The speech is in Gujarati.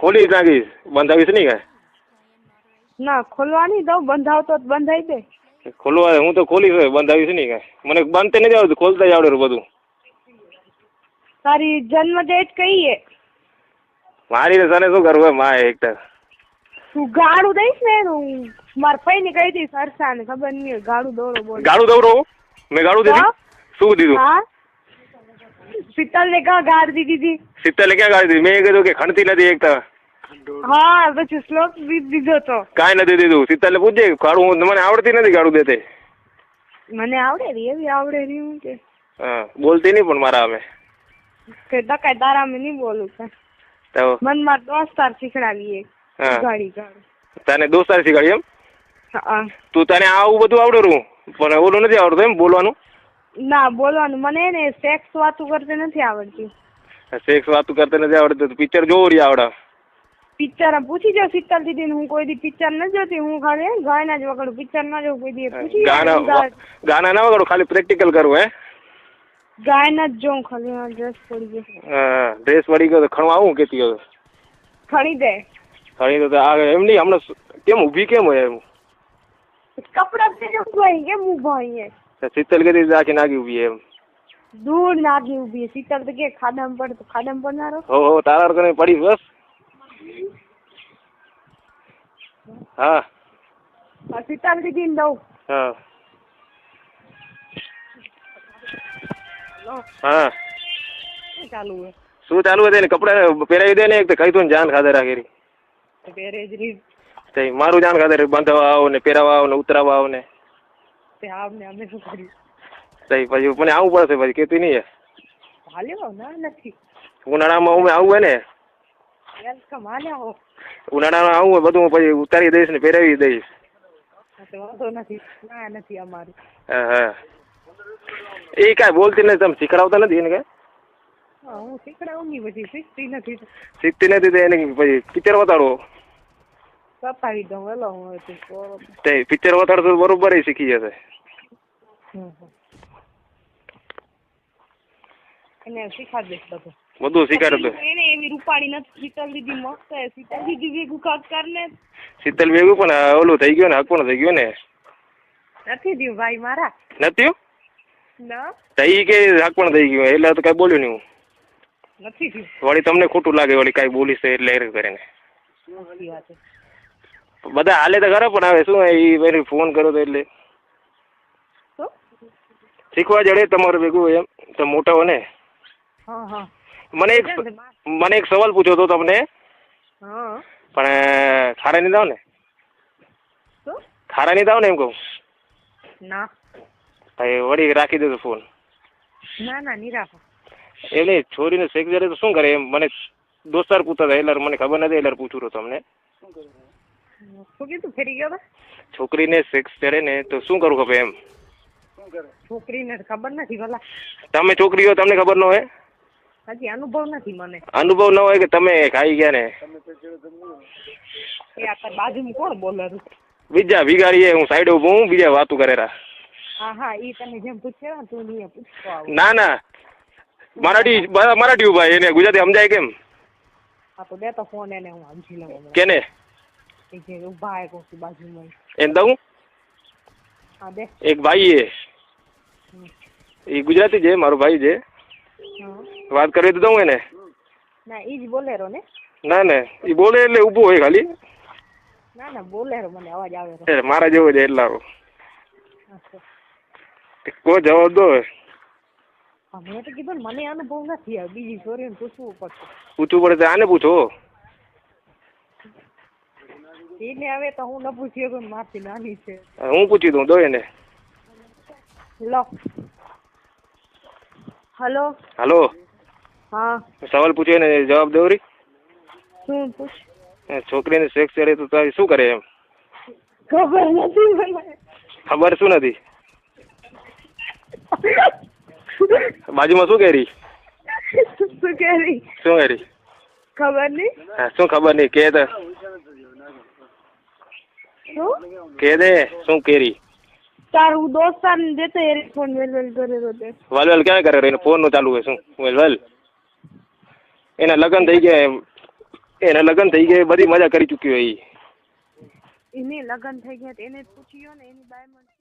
ખોલી નાખીશ, બંધાવીશ નહીં કાંઈ. ના ખોલવાની દઉં, બંધાવતો બંધાઈ દે. ખોલવા હું તો ખોલીશ, બંધાવીશ નહીં કાંઈ. મને બંધ નથી આવડતું, ખોલતા જ આવડે બધું. તારી જન્મ ડેટ કઈ હે? મારી તને શું કરવું માં એક તું ગાળું દઈશ ને હું મારા ફઈ ને કહી દઈશ હર્ષા ને ખબર નહીં ગાળું દોરો બોલ. ગાળું દવરો? મેં ગાળું દીધું? શું દીધું? હા શીતલ ને ક્યાં ગાળ દીધી હતી? શીતલે ક્યાં ગાળી દીધી? મેં કીધું કે ખણતી નથી એક. હા પછી શ્લોક દીધો તો. કાંઈ નથી દીધું. શીતલને પૂછજે ગાળું, મને આવડતી નથી ગાળું દેતે. મને આવડે રી એવી આવડે રી હું કે. હા બોલતી નહીં પણ મારા અમે કે દકાઈ તારા મેં નહીં બોલું કે. તો મન માં દોસ્તાર શીખડાવી હા ગાડી ગાડી. તને દોસ્તાર શીખવાડી એમ? હા. તું તને આવું બધું આવડે પણ ઓલું નથી આવડતું એમ બોલવાનું? ના બોલવાનું મને ને સેક્સ વાતું કરતે નથી આવડતી. સેક્સ વાતું કરતા નથી આવડતું? પિક્ચર જોવું રહી આવડે? પિક્ચર પૂછી જો શીતલ દીદી ને, હું કોઈ દી પિક્ચર ન જોતી, હું ખાલી ગાયના જ વગાડું, પિક્ચર ન જોઉં કોઈ દી. પૂછી ગાના ના વગાડું, ખાલી પ્રેક્ટિકલ કરવું? હે ગાયના જ જોઉં ખાલી. ડ્રેસ પડી ગયો. હા ડ્રેસ પડી ગયો તો ખણવા આવું કેતી હતો? ખણી દે. ખણી તો એમ નહીં, હમણાં કેમ ઊભી કેમ હોય એમ? કપડા ભાઈ કેમ ઊભા હોય? શીતલ કદી રાખી નાખી ઊભી એમ? દૂર નાખી ઊભી. શીતલ તો કે ખાડામાં પડે તો ખાડામાં પડનારો. હો તારા કને પડી બસ. હા શીતલ દીદી ને દઉં. હા હા શું ચાલુ હોય? શું ચાલુ હોય? એને કપડા પહેરાવી દે ને. એક તો કઈ તું જાન ખાધે રાખેલી. પહેરે જ રીત. મારું જાન ખાધે બાંધવા આવો ને, પહેરાવા આવો ને, ઉતરાવા આવો ને. આવને અમે શું કર્યું? પછી મને આવવું પડશે પછી કેતી નહીં? હાલ્યો ના નથી. ઉનાળામાં હું આવું હોય ને, વેલકમ હાલ્યા. ઉનાળામાં આવું હોય બધું પછી ઉતારી દઈશ ને પહેરાવી દઈશ. વાંધો નથી. ના નથી અમારું. હા એ કાંઈ બોલતી નથી? તમે શીખડાવતા નથી એને? કાંઈ હું શીખડાવું નહીં, પછી શીખતી નથી. શીખતી નથી તો એને પછી પિક્ચર બતાડો. બતાવી દઉં વેલો. હું પિક્ચર બતાડતો બરોબર એ શીખી જશે. એને શીખાડી દઈશ બધું. બધું શીખવાડ દો. એને એવી રૂપાળી નથી. શીતલ દીદી મસ્ત હે. શીતલ દીદી ભેગું કાક કરને. શીતલ ભેગું પણ ઓલું થઈ ગયું ને, હક પણ થઈ ગયું ને. નથી થયું ભાઈ મારા. નથી ના થઈ કે હક પણ થઈ ગયું એટલે તો કઈ બોલ્યું નહીં હું. નથી થયું. વળી તમને ખોટું લાગે વળી કઈ બોલીશ એટલે એ કરે ને. બધા હાલે તો ખરા પણ હવે શું એ ફોન કર્યો તો એટલે શીખવા જડે તમારું ભેગું એમ તો મોટા હો ને. મને એક સવાલ પૂછ્યો હતો તમને, પણ ખારા નહીં દાવ ને? ખારા નહીં દાવ ને એમ કહું? ના વળી રાખી દેજો ફોન. ના ના નહીં રાખો. એમ નહીં, છોરીને શેક જડે તો શું કરે એમ? મને દોસ્તાર પૂછતા હતા એટલે મને ખબર નથી એટલે પૂછું રહ્યો તમને. શું કીધું? ફેરી ગયો? છોકરીને સેક્સ ચડે ને તો શું કરવું ખબર એમ? છોકરીને ખબર નથી ભલા. તમે છોકરી હો, તમને ખબર ન હોય? હજી અનુભવ નથી મને. અનુભવ ન હોય કે તમે ખાઈ ગયા ને? એ આ બાજુમાં કોણ બોલે? બીજા ભિખારી હું સાઈડ ઉભો હું, બીજા વાતું કરેરા. હા ઈ તમે જેમ પૂછ્યા તું નહીં પૂછતો. ના ના મરાઠી ઉભા એને ગુજરાતી સમજાય કેમ? હા તો દે તો ફોન એને હું સમજી લઉં. કેને? એ જે ઉભા હે કોકી બાજુમાં એમ દઉં? હા દે. એક ભાઈ એ ગુજરાતી છે, મારો ભાઈ છે. વાત કરવી તો દઉં એને? ના ઈ જ બોલેરો ને. ના ના એ બોલે એટલે ઊભો હોય ખાલી. ના ના બોલેરો મને અવાજ આવે. મારા જેવો છે એટલા કોઈ જવાબ દો. મેં તો કીધું મને અનુભવ નથી. બીજી છોરીને પૂછવું પડશે. પૂછવું પડે આને પૂછો. એને હવે તો હું ન પૂછી શકું, મારથી નાની છે. હું પૂછી દઉં, દો એને. લો હલો. હલો. હા સવાલ પૂછ્યો ને જવાબ દો રી. શું પૂછ? છોકરીને સેક્સ કરે તો તારી શું કરે એમ? ખબર નથી મને. ખબર શું નથી? બાજુમાં શું કરી? શું કરી? શું કરી? ખબર નહીં. શું ખબર નહીં? કે તો કે દે શું કરી? તારું દોસ્તાર ને દેતો એ ફોન વેલવેલ કરેલો તે. વેલવેલ ક્યાં કરે? એને ફોન નું ચાલુ હોય શું વેલવેલ? એના લગ્ન થઈ ગયા એના લગ્ન થઈ ગયા, બધી મજા કરી ચૂક્યો એ. એને લગ્ન થઈ ગયા તો એને જ પૂછ્યો ને એની બાય મને